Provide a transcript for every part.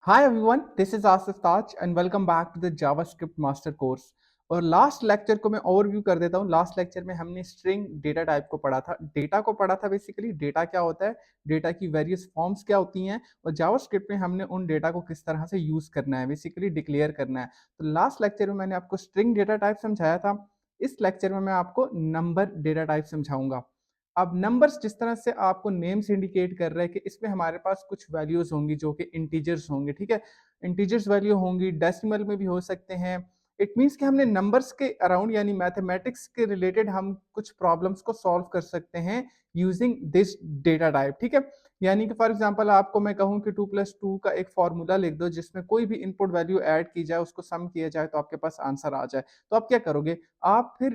Hi everyone, this is Asif Taj and welcome back to the JavaScript Master Course। और last lecture को मैं overview कर देता हूँ। लास्ट लेक्चर में हमने स्ट्रिंग डेटा टाइप को पढ़ा था। डेटा को पढ़ा था, बेसिकली डेटा क्या होता है, डेटा की वेरियस फॉर्म्स क्या होती हैं, और जावास्क्रिप्ट में हमने उन डेटा को किस तरह से यूज करना है, बेसिकली डिक्लेयर करना है। तो लास्ट लेक्चर में मैंने आपको स्ट्रिंग डेटा टाइप समझाया था। इस लेक्चर में मैं आपको नंबर डेटा टाइप समझाऊंगा। अब नंबर्स जिस तरह से आपको नेम से इंडिकेट कर रहे हैं कि इसमें हमारे पास कुछ वैल्यूज होंगी जो कि इंटीजर्स होंगे, ठीक है। इंटीजर्स वैल्यू होंगी, डेसिमल में भी हो सकते हैं। इट मीन्स कि हमने नंबर्स के अराउंड यानी मैथमेटिक्स के रिलेटेड हम कुछ प्रॉब्लम्स को सॉल्व कर सकते हैं यूजिंग दिस डेटा टाइप, ठीक है। यानी कि फॉर एग्जांपल आपको मैं कहूं कि 2+2 का एक फॉर्मूला लिख दो जिसमें कोई भी इनपुट वैल्यू ऐड की जाए, उसको सम किया जाए तो आपके पास आंसर आ जाए। तो आप क्या करोगे, आप फिर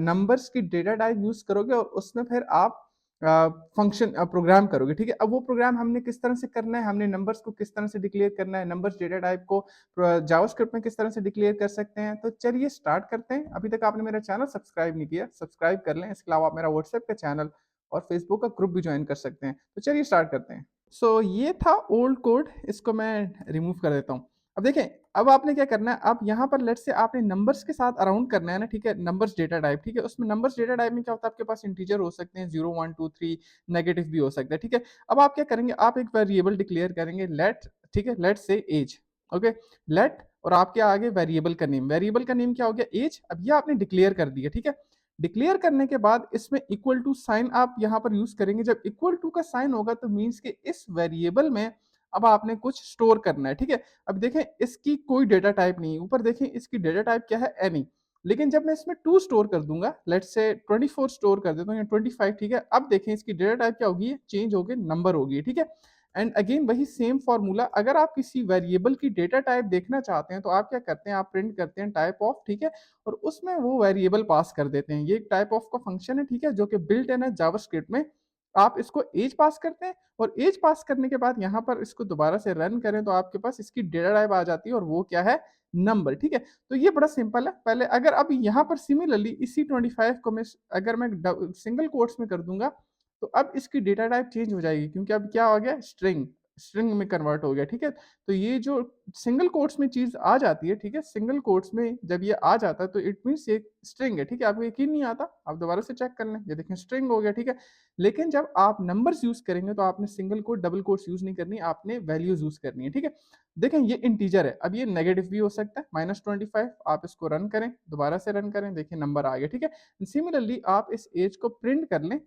नंबर्स की डेटा टाइप यूज करोगे और उसमें फिर आप फंक्शन प्रोग्राम करोगे, ठीक है। अब वो प्रोग्राम हमने किस तरह से करना है, हमने नंबर्स को किस तरह से डिक्लेयर करना है, नंबर्स डेटा टाइप को जावास्क्रिप्ट में किस तरह से डिक्लेयर कर सकते हैं। तो चलिए स्टार्ट करते हैं। अभी तक आपने मेरा चैनल सब्सक्राइब नहीं किया, सब्सक्राइब कर लें। इसके अलावा आप मेरा व्हाट्सएप का चैनल और फेसबुक का ग्रुप भी ज्वाइन कर सकते हैं। तो चलिए स्टार्ट करते हैं। सो ये था ओल्ड कोड, इसको मैं रिमूव कर देता हूँ। अब देखें, अब आपने क्या करना है, अब यहाँ पर लेट से आपने नंबर्स के साथ अराउंड करना है ना, ठीक है। नंबर्स डेटा टाइप, ठीक है। उसमें नंबर्स डेटा टाइप में क्या होता है, आपके पास इंटीजर हो सकते हैं 0 1 2 3, नेगेटिव भी हो सकता है, ठीक है। अब आप क्या करेंगे, आप एक वेरिएबल डिक्लेयर करेंगे लेट, ठीक है, लेट से एज, ओके। लेट और आपके आगे वेरिएबल का नेम, वेरिएबल का नेम क्या हो गया, एज। अब ये आपने डिक्लेयर कर दिया, ठीक है। डिक्लेयर करने के बाद इसमें इक्वल टू साइन आप यहाँ पर यूज करेंगे। जब इक्वल टू का साइन होगा तो मीन्स कि इस वेरिएबल में अब आपने कुछ स्टोर करना है, ठीक है। अब देखें, इसकी कोई डेटा टाइप नहीं है, ऊपर देखें इसकी डेटा टाइप क्या है, एनी। लेकिन जब मैं इसमें 2 स्टोर कर दूंगा, लेट्स से 24 स्टोर कर देता हूँ या 25, ठीक है। अब देखें इसकी डेटा टाइप क्या होगी, चेंज होगी, नंबर होगी, ठीक है। एंड अगेन वही सेम फॉर्मूला, अगर आप किसी वेरिएबल की डेटा टाइप देखना चाहते हैं तो आप क्या करते हैं, आप प्रिंट करते हैं टाइप ऑफ, ठीक है। और उसमें वो वेरिएबल पास कर देते हैं। ये एक टाइप ऑफ का फंक्शन है, ठीक है, जो कि बिल्ट इन है जावास्क्रिप्ट में। आप इसको एज पास करते हैं और एज पास करने के बाद यहाँ पर इसको दोबारा से रन करें तो आपके पास इसकी डेटा टाइप आ जाती है और वो क्या है, नंबर, ठीक है। तो ये बड़ा सिंपल है। पहले अगर अब यहाँ पर सिमिलरली इसी 25 को मैं अगर मैं सिंगल कोट्स में कर दूंगा तो अब इसकी डेटा टाइप चेंज हो जाएगी, क्योंकि अब क्या हो गया, स्ट्रिंग, स्ट्रिंग में कन्वर्ट हो गया, ठीक है। तो ये जो सिंगल कोट्स में चीज आ जाती है, ठीक है, सिंगल कोट्स में जब ये आ जाता है तो इट मीन्स ये स्ट्रिंग है, ठीक है। आपको यकीन नहीं आता, आप दोबारा से चेक कर लें, ये देखें स्ट्रिंग हो गया, ठीक है। लेकिन जब आप नंबर्स यूज करेंगे तो आपने single quote double quotes use नहीं करनी, आपने वैल्यूज यूज करनी है, ठीक है। देखें ये इंटीजर है, अब ये नेगेटिव भी हो सकता है, -25। आप इसको रन करें, दोबारा से रन करें, देखिए नंबर आ गया, ठीक है। सिमिलरली आप इस एज को प्रिंट कर लें।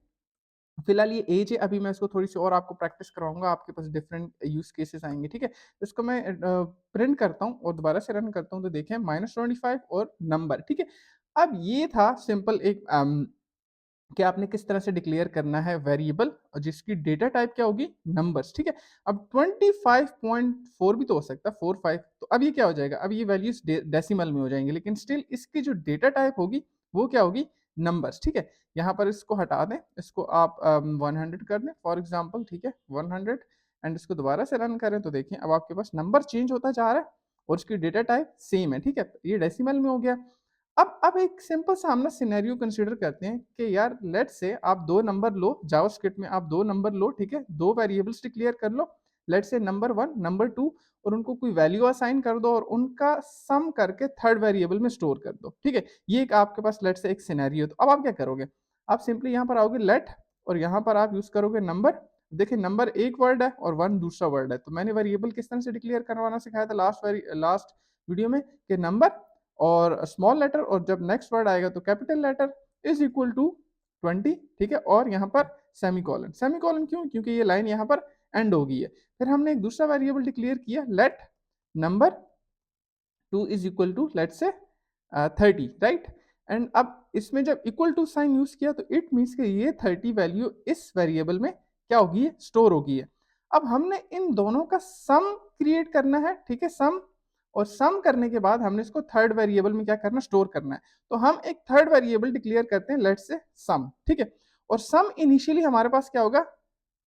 फिलहाल ये एज है, अभी मैं इसको थोड़ी सी और आपको प्रैक्टिस करवाऊंगा, आपके पास डिफरेंट यूज केसेस आएंगे, ठीक है। इसको मैं प्रिंट करता हूँ और दोबारा से रन करता हूँ तो देखें -25 और नंबर, ठीक है। अब ये था सिंपल एक कि आपने किस तरह से डिक्लेयर करना है वेरिएबल और जिसकी डेटा टाइप क्या होगी, नंबर्स, ठीक है। अब 25.4 भी तो हो सकता है, 45। तो अब ये क्या हो जाएगा, अब ये वैल्यूज डेसिमल में हो जाएंगे, लेकिन स्टिल इसकी जो डेटा टाइप होगी वो क्या होगी, नंबर्स, ठीक है। यहाँ पर इसको हटा दें, इसको आप 100 कर दें फॉर एग्जाम्पल, ठीक है, 100। एंड इसको दोबारा से रन करें तो देखिए अब आपके पास नंबर चेंज होता जा रहा है और उसकी डेटा टाइप सेम है, ठीक है। ये डेसिमल में हो गया। अब एक सिंपल सा हम ना सिनेरियो कंसीडर करते हैं कि यार लेट से आप दो नंबर लो, जावास्क्रिप्ट में आप दो नंबर लो, ठीक है, दो वेरिएबल्स डिक्लेयर कर लो, लेट से नंबर 1 नंबर 2, और उनको कोई वैल्यू असाइन कर दो और उनका सम करके थर्ड वेरिएबल में स्टोर कर दो, ठीक है। ये एक आपके पास लेट से एक सिनेरियो। तो अब आप क्या करोगे, आप सिंपली यहाँ पर आओगे लेट और यहाँ पर आप यूज करोगे नंबर। देखिए नंबर एक वर्ड है और 1 दूसरा वर्ड है। तो मैंने वेरिएबल किस तरह से डिक्लेयर करवाना सिखाया था लास्ट वीडियो में, कि नंबर और स्मॉल लेटर और जब नेक्स्ट वर्ड आएगा तो capital letter is equal to 20, ठीक है। और यहाँ पर सेमीकॉलन, सेमीकॉलन क्यों, क्योंकि ये लाइन यहाँ पर एंड हो गई है। फिर हमने एक दूसरा वेरिएबल डिक्लेयर किया, let number 2 is equal to let से 30, राइट। एंड अब इसमें जब इक्वल टू साइन यूज किया तो इट मीन्स कि ये 30 वैल्यू इस वेरिएबल में क्या होगी है, स्टोर होगी है। अब हमने इन दोनों का सम क्रिएट करना है, ठीक है, सम। और सम करने के बाद हमने इसको थर्ड वेरिएबल में क्या करना, स्टोर करना है। तो हम एक थर्ड वेरिएबल डिक्लेयर करते हैं, लेट से सम, ठीक है। और सम इनिशियली हमारे पास क्या होगा,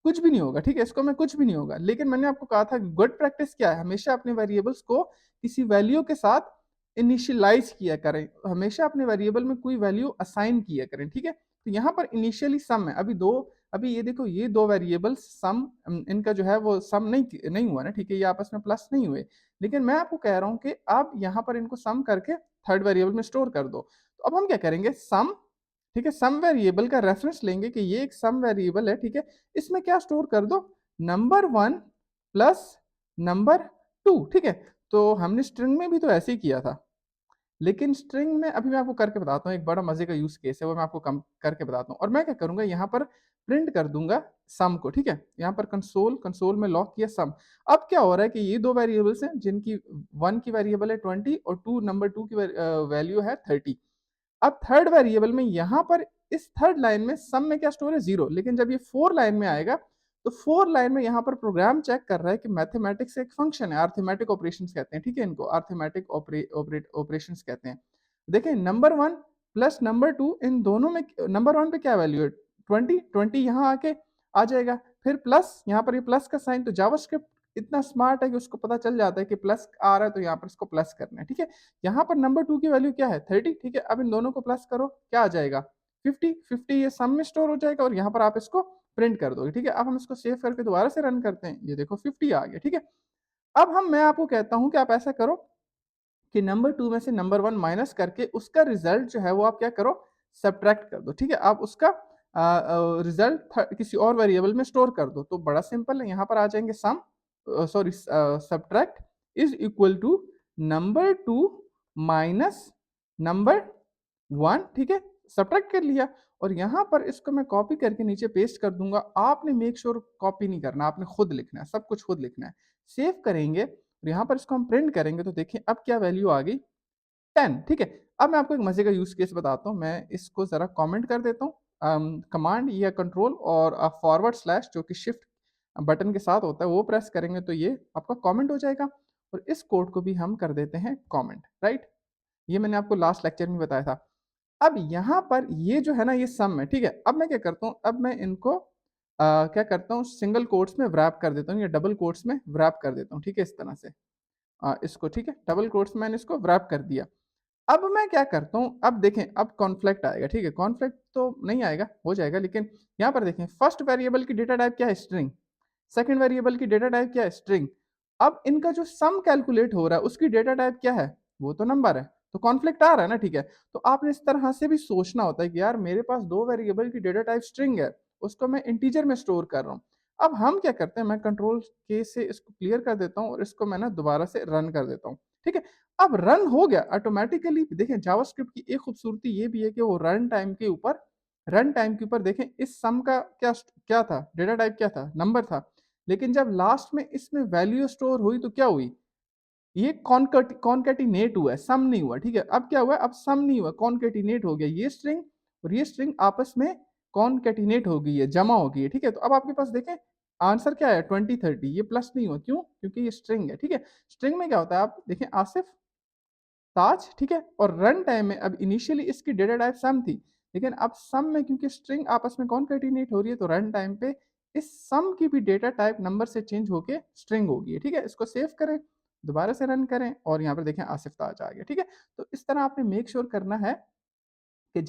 कुछ भी नहीं होगा, ठीक है। इसको मैं कुछ भी नहीं होगा, लेकिन मैंने आपको कहा था गुड प्रैक्टिस क्या है, हमेशा अपने वेरिएबल्स को किसी वैल्यू के साथ इनिशियलाइज किया करें, हमेशा अपने वेरिएबल में कोई वैल्यू असाइन किया करें, ठीक है। तो यहाँ पर इनिशियली सम है, अभी दो अभी ये देखो ये दो वेरिएबल्स सम इनका जो है वो सम नहीं हुआ ना, ठीक है, ये आपस में प्लस नहीं हुए, लेकिन मैं आपको कह रहा हूँ कि आप यहाँ पर इनको सम करके थर्ड वेरिएबल में स्टोर कर दो। तो अब हम क्या करेंगे, सम, ठीक है, सम वेरिएबल का रेफरेंस लेंगे कि ये एक सम वेरिएबल है, ठीक है, इसमें क्या स्टोर कर दो, number one plus number to, ठीक है। तो हमने स्ट्रिंग में भी तो ऐसे ही किया था, लेकिन स्ट्रिंग में अभी मैं आपको करके बताता हूँ, एक बड़ा मजे का यूज केस है, वो मैं आपको कम करके बताता हूँ। और मैं क्या करूंगा, यहाँ पर प्रिंट कर दूंगा सम को, ठीक है, यहाँ पर कंसोल कंसोल में लॉक किया सम। अब क्या हो रहा है कि ये दो वेरिएबल्स हैं जिनकी वन की वेरिएबल है 20 और टू नंबर टू की वैल्यू है 30। अब थर्ड वेरिएबल में यहां पर इस थर्ड लाइन में सम में क्या स्टोर है, जीरो, लेकिन जब ये फोर लाइन में आएगा तो फोर लाइन में यहां पर प्रोग्राम चेक कर रहा है कि मैथमेटिक्स एक फंक्शन है, अर्थमेटिक ऑपरेशंस कहते हैं, ठीक है, इनको अर्थमेटिक ऑपरेशंस कहते हैं। देखिए number one plus number two, इन दोनों में नंबर वन पे क्या वैल्यू है, 20, 20 यहाँ आके आ जाएगा, फिर प्लस, यहाँ पर ये प्लस का साइन, तो जावास्क्रिप्ट इतना स्मार्ट है कि उसको पता चल जाता है कि प्लस आ रहा है तो यहाँ पर इसको प्लस करना है, ठीक है। यहाँ पर नंबर टू की वैल्यू क्या है, 30, ठीक है। अब इन दोनों को प्लस करो, क्या आ जाएगा, 50, 50 ये सम में स्टोर हो जाएगा और यहाँ पर आप इसको प्रिंट कर दोगे, ठीक है। अब हम इसको सेव करके दोबारा से रन करते हैं, ये देखो 50 आ गया, ठीक है। अब मैं आपको कहता हूं कि आप ऐसा करो कि नंबर टू में से नंबर वन माइनस करके उसका रिजल्ट जो है वो आप क्या करो, सब्ट्रैक्ट कर दो, ठीक है। आप उसका रिजल्ट किसी और वेरिएबल में स्टोर कर दो। तो बड़ा सिंपल है, यहाँ पर आ जाएंगे sum, sorry, subtract is equal to number two minus number one, ठीक है, सब्ट्रैक्ट कर लिया। और यहाँ पर इसको मैं कॉपी करके नीचे पेस्ट कर दूंगा। आपने मेक श्योर कॉपी नहीं करना, आपने खुद लिखना है, सब कुछ खुद लिखना है। सेव करेंगे और यहाँ पर इसको हम प्रिंट करेंगे तो देखिए अब क्या वैल्यू आ गई, 10, ठीक है। अब मैं आपको एक मजे का यूज केस बताता हूँ, मैं इसको जरा कमेंट कर देता हूँ, कमांड या कंट्रोल और फॉरवर्ड स्लैश जो कि शिफ्ट बटन के साथ होता है वो प्रेस करेंगे तो ये आपका कमेंट हो जाएगा। और इस कोड को भी हम कर देते हैं कमेंट, राइट। ये मैंने आपको लास्ट लेक्चर में बताया था। अब यहाँ पर ये जो है ना ये सम है, ठीक है। अब मैं क्या करता हूँ, अब मैं इनको क्या करता हूँ, सिंगल कोट्स में व्रैप कर देता हूँ या डबल कोट्स में व्रैप कर देता हूँ, ठीक है, इस तरह से इसको, ठीक है, डबल कोट्स में मैंने इसको व्रैप कर दिया। अब मैं क्या करता हूँ, अब देखें अब कॉन्फ्लिक्ट आएगा, ठीक है, कॉन्फ्लिक्ट तो नहीं आएगा, हो जाएगा, लेकिन यहाँ पर देखें फर्स्ट वेरिएबल की डेटा टाइप क्या है, स्ट्रिंग, सेकंड वेरिएबल की डेटा टाइप क्या है, स्ट्रिंग। अब इनका जो सम कैलकुलेट हो रहा है उसकी डेटा टाइप क्या है, वो तो नंबर है, तो कॉन्फ्लिक्ट आ रहा है ना, ठीक है। तो आपने इस तरह से भी सोचना होता है कि यार मेरे पास दो वेरिएबल की डेटा टाइप स्ट्रिंग है, उसको मैं इंटीजर में स्टोर कर रहा हूँ। अब हम क्या करते हैं, मैं कंट्रोल के से इसको क्लियर कर देता हूँ और इसको मैं ना दोबारा से रन कर देता हूँ, ठीक है। अब रन हो गया ऑटोमेटिकली। देखें जावास्क्रिप्ट की एक खूबसूरती ये भी है कि वो रन टाइम के ऊपर देखें इस सम का क्या क्या था, डेटा टाइप क्या था, नंबर था। लेकिन जब लास्ट में इसमें वैल्यू स्टोर हुई तो क्या हुई, ये कॉन्केटिनेट हुआ है, सम नहीं हुआ, ठीक है। अब क्या हुआ, अब सम नहीं हुआ, कॉन्केटिनेट हो गया, ये स्ट्रिंग और ये स्ट्रिंग आपस में कॉन्केटिनेट हो गई है, जमा हो गई है, ठीक है। तो अब आपके पास देखें आंसर क्या है, 20, 30, ये प्लस नहीं हुआ, क्यों, क्योंकि ये स्ट्रिंग है, ठीक है। स्ट्रिंग में क्या होता है, आप देखें आसिफ ताज, ठीक है। और रन टाइम में अब इनिशियली इसकी डेटा टाइप सम थी, लेकिन अब सम में क्योंकि स्ट्रिंग आपस में कॉन्केटिनेट हो रही है तो रन टाइम पे इस सम की भी डेटा टाइप नंबर से चेंज होके स्ट्रिंग होगी, ठीक है। इसको सेव करें, दोबारा से रन करें और यहाँ पर देखें आसिफ ताज आ गया, ठीक है। तो इस तरह आपने मेक श्योर करना है कि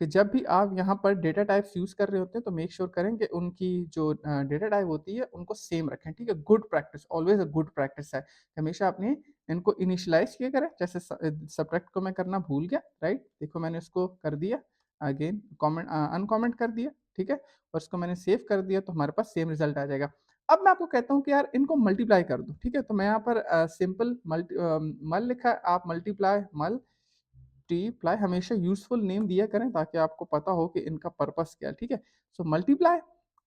जब भी आप यहाँ पर डेटा टाइप्स यूज़ कर रहे होते हैं तो मेक श्योर करें कि उनकी जो डेटा टाइप होती है उनको सेम रखें, ठीक है। Good practice, always a good practice है, हमेशा अपने इनको इनिशियलाइज किया करें। जैसे सब्ट्रैक्ट को मैं करना भूल गया, राइट, देखो मैंने उसको कर दिया, अगेन कॉमेंट अनकॉमेंट कर दिया, ठीक है, और इसको मैंने सेव कर दिया तो हमारे पास सेम रिजल्ट आ जाएगा। अब मैं आपको कहता हूँ कि यार इनको मल्टीप्लाई कर दो, ठीक है। तो मैं यहाँ पर सिंपल मल लिखा है, आप मल्टीप्लाई मल टीप्लाई हमेशा यूजफुल नेम दिया करें ताकि आपको पता हो कि इनका पर्पस क्या है, ठीक है। सो मल्टीप्लाई,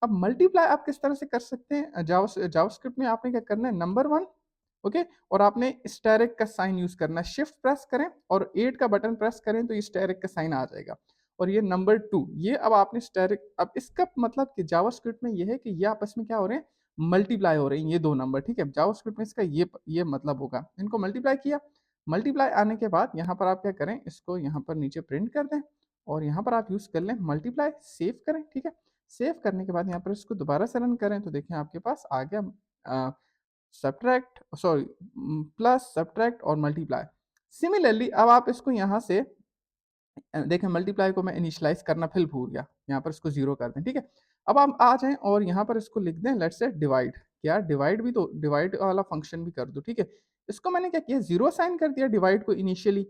अब मल्टीप्लाई आप किस तरह से कर सकते हैं, जावास्क्रिप्ट में आपने क्या करना है, नंबर वन, ओके, और आपने स्टेरिक का साइन यूज करना है, शिफ्ट प्रेस करें और 8 का बटन प्रेस करें तो ये स्टेरिक का साइन आ जाएगा। और ये नंबर टू, ये अब आपने स्टेरिक, अब इसका मतलब कि जावास्क्रिप्ट में ये है कि ये आपस में क्या हो रहे हैं, मल्टीप्लाई हो रहे हैं ये दो नंबर, ठीक है। जावास्क्रिप्ट में इसका ये मतलब होगा, इनको मल्टीप्लाई किया, मल्टीप्लाई आने के बाद यहाँ पर आप क्या करें, इसको यहाँ पर नीचे प्रिंट कर दें और यहाँ पर आप यूज़ कर लें मल्टीप्लाई, सेव करें, ठीक है। सेव करने के बाद यहाँ पर इसको दोबारा से रन करें तो देखें आपके पास आ गया सब्ट्रैक्ट, सॉरी, प्लस सब्ट्रैक्ट और मल्टीप्लाई। सिमिलरली अब आप इसको यहाँ से देखें मल्टीप्लाई को मैं इनिशियलाइज़ करना फिर भूल गया, यहाँ पर इसको 0 कर दें, ठीक है? अब हम आ जाएँ और यहाँ पर इसको लिख दें लेट्स से डिवाइड, क्या डिवाइड भी तो डिवाइड वाला फंक्शन भी कर दूँ, ठीक है? इसको मैंने क्या किया 0 असाइन कर दिया डिवाइड को इनिशियली,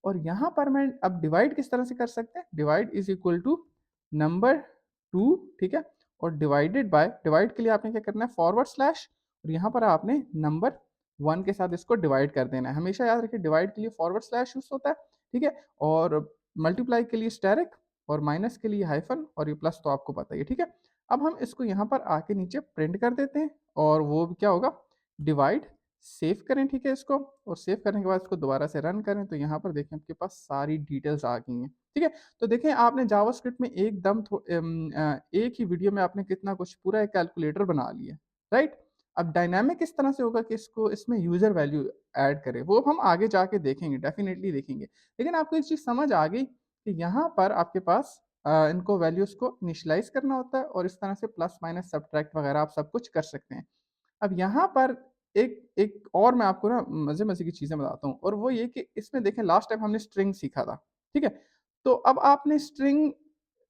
और यहाँ पर मैं अब डिवाइड किस तरह से कर सकते हैं? Divide is equal to number 2, ठीक है? और डिवाइडेड बाय, डिवाइड के लिए आपने क्या करना है फॉरवर्ड स्लैश, और यहाँ पर आपने नंबर 1 के साथ इसको डिवाइड कर देना है। हमेशा याद रखिए डिवाइड के लिए फॉरवर्ड स्लैश यूज़ होता है, ठीक है? और मल्टीप्लाई के लिए स्टेरिक, और माइनस के लिए हाइफन, और ये प्लस तो आपको पता ही है, ठीक है? अब हम इसको यहाँ पर आके नीचे प्रिंट कर देते हैं, और वो क्या होगा डिवाइड, सेव करें, ठीक है इसको, और सेव करने के बाद इसको दोबारा से रन करें तो यहाँ पर देखें आपके पास सारी डिटेल्स आ गई हैं, ठीक है? तो देखें आपने जावास्क्रिप्ट में एकदम एक ही वीडियो में आपने कितना कुछ पूरा एक कैलकुलेटर बना लिया, राइट? अब डायनामिक किस तरह से होगा कि इसको इसमें यूजर वैल्यू ऐड करें, वो हम आगे जाके देखेंगे, डेफिनेटली देखेंगे। लेकिन आपको एक चीज़ समझ आ गई कि यहाँ पर आपके पास इनको वैल्यूज़ को इनिशियलाइज़ करना होता है, और इस तरह से प्लस माइनस सब्ट्रैक्ट वगैरह आप सब कुछ कर सकते हैं। अब यहाँ पर एक एक और मैं आपको ना मज़े-मज़े की चीज़ें बताता हूँ, और वो ये कि इसमें देखें लास्ट टाइम हमने स्ट्रिंग सीखा था, ठीक है? तो अब आपने स्ट्रिंग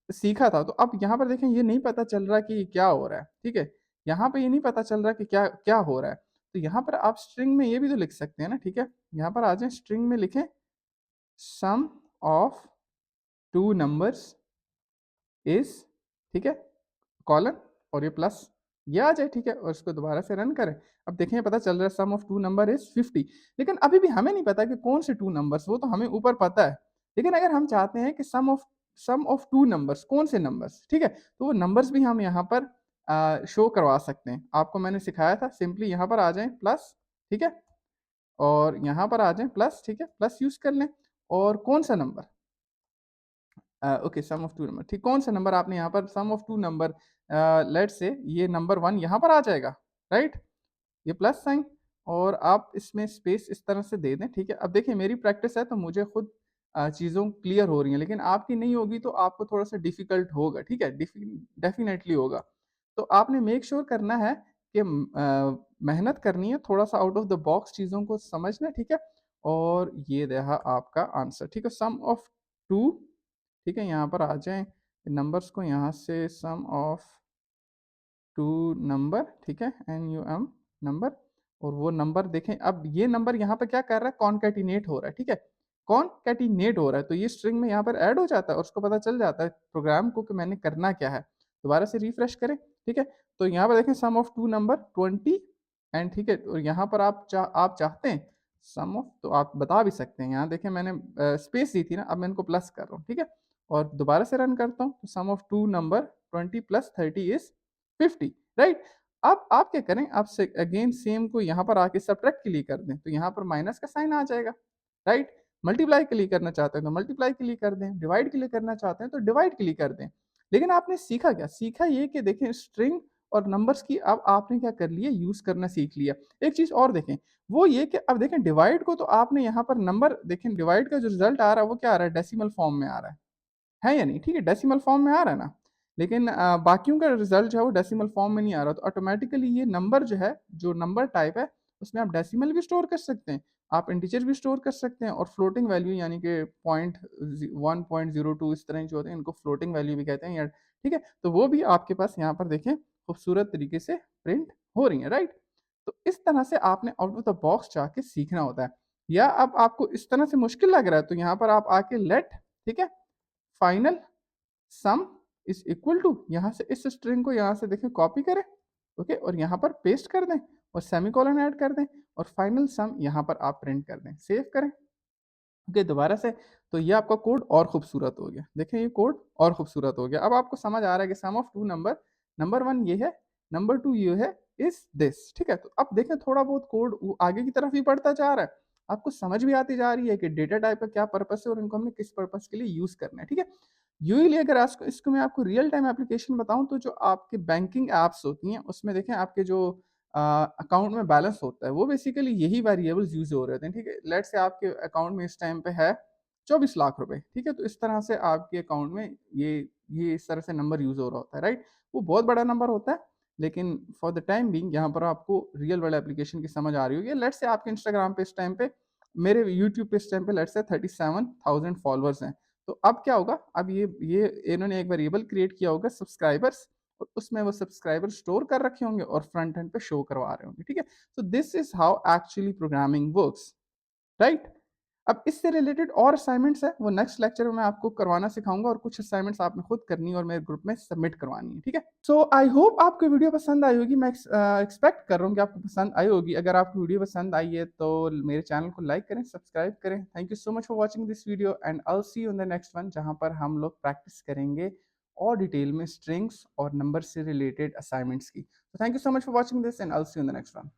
सीखा था, तो अब यहाँ पर देखें ये नहीं पता चल रहा कि क्या हो रहा है, ठीक है? यहाँ पे ये नहीं पता चल रहा कि क्या क्या हो रहा है। तो यहाँ पर आप स्ट्रिंग में ये भी तो लिख सकते हैं ना, ठीक है? यहाँ पर आ जाएँ स्ट्रिंग में लिखें सम ऑफ 2 नंबर्स इज़, ठीक है? कॉलन, और ये प्लस ये आ जाए, ठीक है? और इसको दोबारा से रन करें। अब देखें पता चल रहा है सम ऑफ 2 नंबर इज़ 50, लेकिन अभी भी हमें नहीं पता कि कौन से 2 नंबर्स, वो तो हमें ऊपर पता है। लेकिन अगर हम चाहते हैं कि सम ऑफ 2 नंबर्स कौन से नंबर्स, ठीक है? तो वो नंबर्स भी हम यहाँ पर शो करवा सकते हैं। आपको मैंने सिखाया था सिंपली यहाँ पर आ जाएँ प्लस, ठीक है? और यहाँ पर आ जाएँ प्लस, ठीक है? प्लस यूज़ कर लें, और कौन-सा number, okay sum of 2 number, ठीक, कौन सा नंबर आपने यहाँ पर सम ऑफ 2 नंबर, लेट्स से ये नंबर 1 यहाँ पर आ जाएगा, राइट? ये प्लस साइन, और आप इसमें स्पेस इस तरह से दे दें, ठीक है? अब देखिए मेरी प्रैक्टिस है तो मुझे खुद चीज़ों क्लियर हो रही हैं, लेकिन आपकी नहीं होगी तो आपको थोड़ा-सा डिफ़िकल्ट होगा, ठीक है? डेफ़िनेटली होगा। तो आपने मेक श्योर करना है कि मेहनत करनी है, थोड़ा-सा आउट ऑफ द बॉक्स चीज़ों को समझना है, ठीक है? और ये रहा आपका आंसर, ठीक है? सम ऑफ 2, ठीक है? यहाँ पर आ जाएँ, नंबर्स को यहाँ से सम ऑफ 2 नंबर, ठीक है? NUM नंबर, और वो नंबर देखें अब ये नंबर यहाँ पे क्या कर रहा है कॉनकैटिनेट हो रहा है, ठीक है? कॉनकैटिनेट हो रहा है तो ये स्ट्रिंग में यहाँ पर ऐड हो जाता है, और उसको पता चल जाता है प्रोग्राम को कि मैंने करना क्या है। दोबारा से रिफ्रेश करें, ठीक है? तो यहाँ पर देखें सम ऑफ 2 नंबर 20 एंड, ठीक है? और यहाँ पर आप चाहते हैं सम ऑफ, तो आप बता भी सकते हैं। यहाँ देखें मैंने स्पेस दी थी ना, अब मैं इनको प्लस कर रहा हूँ, ठीक है? और दोबारा से रन करता हूँ, तो sum of 2 number 20 plus 30 is 50, right? अब आप क्या करें, आप से अगेन सेम को यहाँ पर आके सब्ट्रैक्ट के लिए कर दें, तो यहाँ पर माइनस का साइन आ जाएगा, राइट? मल्टीप्लाई के लिए करना चाहते हैं तो मल्टीप्लाई के लिए कर दें, डिवाइड के लिए करना चाहते हैं तो डिवाइड के लिए कर दें। लेकिन आपने सीखा क्या? सीखा ये कि देखें स्ट्रिंग और नंबर्स की अब आपने क्या कर लिया, यूज़ करना सीख लिया। एक चीज़ और देखें, वो ये कि अब देखें डिवाइड को तो आपने यहाँ पर नंबर देखें, डिवाइड का जो रिज़ल्ट आ रहा है वो क्या आ रहा है? डेसिमल फॉर्म में आ रहा है या नहीं? ठीक है, डेसिमल फॉर्म में आ रहा है ना? लेकिन बाकियों का रिज़ल्ट जो है वो डेसिमल फॉर्म में नहीं आ रहा, तो ऑटोमैटिकली ये नंबर जो है, जो नंबर टाइप है, उसमें आप डेसिमल भी स्टोर कर सकते हैं, आप इंटीजर भी स्टोर कर सकते हैं, और फ्लोटिंग वैल्यू यानी कि 1.02 इस तरह जो होते हैं, इनको फ्लोटिंग वैल्यू भी कहते हैं या, ठीक है? तो वो भी आपके पास यहाँ पर देखें खूबसूरत तरीके से प्रिंट हो रही हैं, राइट? तो इस तरह से आपने आउट ऑफ द बॉक्स जाके सीखना होता है। या अब आपको इस तरह से मुश्किल लग रहा है, तो यहाँ पर आप आके लेट, ठीक है? Final sum is equal to, यहाँ से इस स्ट्रिंग को यहाँ से देखें कॉपी करें, ओके, और यहाँ पर पेस्ट कर दें, और सेमीकोलन ऐड कर दें, और फाइनल सम यहाँ पर आप प्रिंट कर दें, सेव करें, ओके, दोबारा से। तो ये आपका कोड और खूबसूरत हो गया, देखें ये कोड और खूबसूरत हो गया। अब आपको समझ आ रहा है कि सम ऑफ 2 नंबर, नंबर 1 ये है, नंबर 2 ये है, इज दिस, ठीक है? तो अब देखें थोड़ा बहुत कोड आगे की तरफ ही बढ़ता जा रहा है, आपको समझ भी आती जा रही है कि डेटा टाइप का क्या पर्पस है और इनको हमने किस पर्पस के लिए यूज करना है, ठीक है? यूजली अगर इसको मैं आपको रियल टाइम एप्लीकेशन बताऊं, तो जो आपके बैंकिंग एप्स होती हैं उसमें देखें आपके जो अकाउंट में बैलेंस होता है, वो बेसिकली यही वेरिएबल्स यूज हो रहे होते हैं, ठीक है? लेट्स से आपके अकाउंट में इस टाइम पे है 24 लाख रुपए, ठीक है? तो इस तरह से आपके अकाउंट में ये इस तरह से नंबर यूज हो रहा होता है, राइट? वो बहुत बड़ा नंबर होता है, लेकिन फॉर द टाइम बीइंग यहाँ पर आपको रियल वर्ल्ड एप्लीकेशन की समझ आ रही होगी। लेट्स से आपके इंस्टाग्राम पे इस टाइम पे, मेरे यूट्यूब पे इस टाइम पे लेट्स से 37,000 फॉलोअर्स हैं, तो अब क्या होगा, अब ये इन्होंने एक वेरिएबल क्रिएट किया होगा सब्सक्राइबर्स, और उसमें वो सब्सक्राइबर स्टोर कर रखे होंगे और फ्रंट एंड पे शो करवा रहे होंगे, ठीक है। So this is how actually programming works, right. अब इससे रिलेटेड और असाइनमेंट्स है, वो नेक्स्ट लेक्चर में मैं आपको करवाना सिखाऊंगा, और कुछ असाइनमेंट्स आपने खुद करनी है और मेरे ग्रुप में सबमिट करवानी है, ठीक है। सो आई होप आपको वीडियो पसंद आई होगी, मैं एक्सपेक्ट कर रहा हूँ कि आपको पसंद आई होगी। अगर आपको वीडियो पसंद आई है तो मेरे चैनल को लाइक करें, सब्सक्राइब करें। Thank you so much for watching this video, and I will see you in the next one, जहाँ पर हम लोग प्रैक्टिस करेंगे और डिटेल में स्ट्रिंग्स और नंबर से रिलेटेड असाइनमेंट्स की। Thank you so much for watching this, and I will see you in the next one.